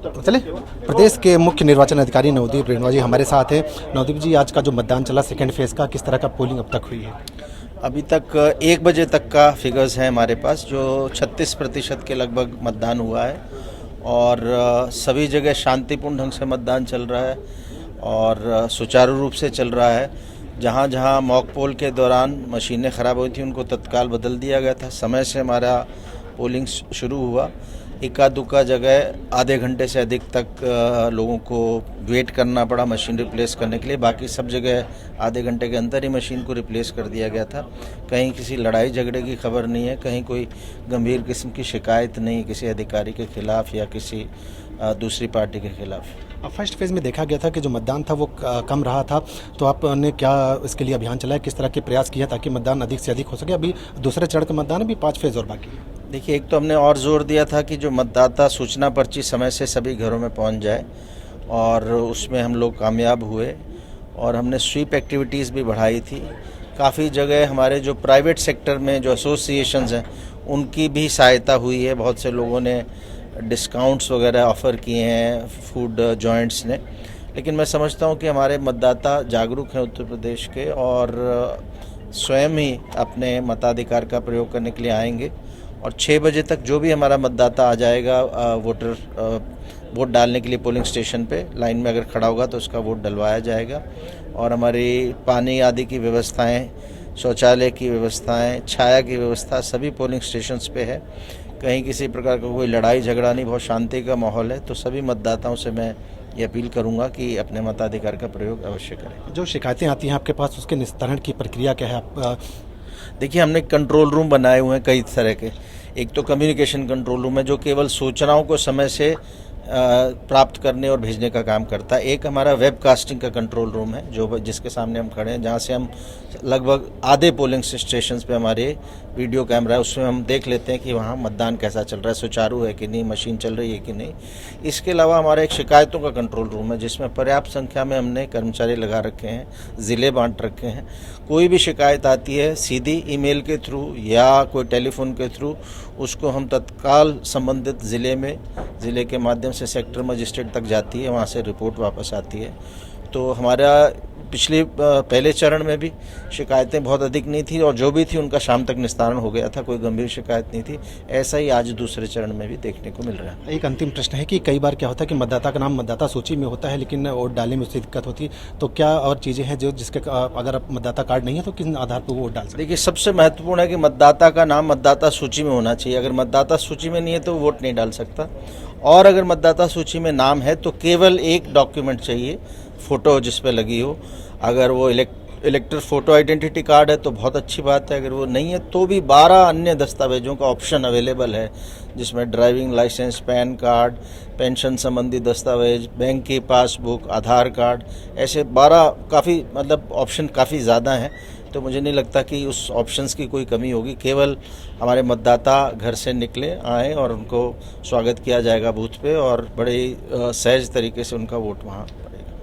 तो चले, प्रदेश के मुख्य निर्वाचन अधिकारी नवदीप रेणुका जी हमारे साथ हैं। नवदीप जी, आज का जो मतदान चला सेकेंड फेज का, किस तरह का पोलिंग अब तक हुई है? अभी तक 1 बजे तक का फिगर्स हैं हमारे पास, जो 36% के लगभग मतदान हुआ है और सभी जगह शांतिपूर्ण ढंग से मतदान चल रहा है और सुचारू रूप से चल रहा है। जहाँ जहाँ मॉक पोल के दौरान मशीनें ख़राब हुई थी उनको तत्काल बदल दिया गया था। समय से हमारा पोलिंग शुरू हुआ। इक्का दुक्का जगह आधे घंटे से अधिक तक लोगों को वेट करना पड़ा मशीन रिप्लेस करने के लिए। बाकी सब जगह आधे घंटे के अंदर ही मशीन को रिप्लेस कर दिया गया था। कहीं किसी लड़ाई झगड़े की खबर नहीं है, कहीं कोई गंभीर किस्म की शिकायत नहीं किसी अधिकारी के खिलाफ या किसी दूसरी पार्टी के खिलाफ। फर्स्ट फेज में देखा गया था कि जो मतदान था वो कम रहा था, तो आपने क्या इसके लिए अभियान चलाया, किस तरह के प्रयास किया ताकि मतदान अधिक से अधिक हो सके? अभी दूसरे चरण का मतदान, अभी 5 फेज और बाकी है। देखिए, एक तो हमने और जोर दिया था कि जो मतदाता सूचना पर्ची समय से सभी घरों में पहुंच जाए और उसमें हम लोग कामयाब हुए और हमने स्वीप एक्टिविटीज़ भी बढ़ाई थी। काफ़ी जगह हमारे जो प्राइवेट सेक्टर में जो एसोसिएशंस हैं उनकी भी सहायता हुई है। बहुत से लोगों ने डिस्काउंट्स वगैरह ऑफ़र किए हैं फूड जॉइंट्स ने। लेकिन मैं समझता हूं कि हमारे मतदाता जागरूक हैं उत्तर प्रदेश के और स्वयं ही अपने मताधिकार का प्रयोग करने के लिए आएंगे और 6 बजे तक जो भी हमारा मतदाता आ जाएगा वोट डालने के लिए पोलिंग स्टेशन पे लाइन में अगर खड़ा होगा तो उसका वोट डलवाया जाएगा। और हमारी पानी आदि की व्यवस्थाएं, शौचालय की व्यवस्थाएं, छाया की व्यवस्था सभी पोलिंग स्टेशंस पे है। कहीं किसी प्रकार का कोई लड़ाई झगड़ा नहीं, बहुत शांति का माहौल है। तो सभी मतदाताओं से मैं ये अपील करूंगा कि अपने मताधिकार का प्रयोग अवश्य करें। जो शिकायतें आती हैं आपके पास, उसके निस्तारण की प्रक्रिया क्या है? आप देखिए, हमने कंट्रोल रूम बनाए हुए हैं कई तरह के। एक तो कम्युनिकेशन कंट्रोल रूम है जो केवल सूचनाओं को समय से प्राप्त करने और भेजने का काम करता है। एक हमारा वेब कास्टिंग का कंट्रोल रूम है जो जिसके सामने हम खड़े हैं, जहाँ से हम लगभग आधे पोलिंग स्टेशंस पे हमारे वीडियो कैमरा है, उसमें हम देख लेते हैं कि वहाँ मतदान कैसा चल रहा है, सुचारू है कि नहीं, मशीन चल रही है कि नहीं। इसके अलावा हमारा एक शिकायतों का कंट्रोल रूम है जिसमें पर्याप्त संख्या में हमने कर्मचारी लगा रखे हैं, ज़िले बांट रखे हैं। कोई भी शिकायत आती है सीधी ईमेल के थ्रू या कोई टेलीफोन के थ्रू उसको हम तत्काल संबंधित ज़िले के माध्यम से सेक्टर मजिस्ट्रेट तक जाती है, वहाँ से रिपोर्ट वापस आती है। तो हमारा पहले चरण में भी शिकायतें बहुत अधिक नहीं थी और जो भी थी उनका शाम तक निस्तारण हो गया था, कोई गंभीर शिकायत नहीं थी। ऐसा ही आज दूसरे चरण में भी देखने को मिल रहा है। एक अंतिम प्रश्न है कि कई बार क्या होता है कि मतदाता का नाम मतदाता सूची में होता है लेकिन वोट डालने में उससे दिक्कत होती है, तो क्या और चीज़ें हैं जो जिसके अगर मतदाता कार्ड नहीं है तो किस आधार पर वोट डाल सकते? देखिए, सबसे महत्वपूर्ण है कि मतदाता का नाम मतदाता सूची में होना चाहिए। अगर मतदाता सूची में नहीं है तो वोट नहीं डाल सकता। और अगर मतदाता सूची में नाम है तो केवल एक डॉक्यूमेंट चाहिए, फ़ोटो जिस पे लगी हो। अगर वो इलेक्टर फोटो आइडेंटिटी कार्ड है तो बहुत अच्छी बात है, अगर वो नहीं है तो भी 12 अन्य दस्तावेजों का ऑप्शन अवेलेबल है जिसमें driving licence, PAN card, pension संबंधी दस्तावेज, बैंक की पासबुक, आधार कार्ड, ऐसे 12 काफ़ी ऑप्शन काफ़ी ज़्यादा हैं। तो मुझे नहीं लगता कि उस ऑप्शंस की कोई कमी होगी। केवल हमारे मतदाता घर से निकले आएँ और उनको स्वागत किया जाएगा बूथ पे और बड़े सहज तरीके से उनका वोट वहाँ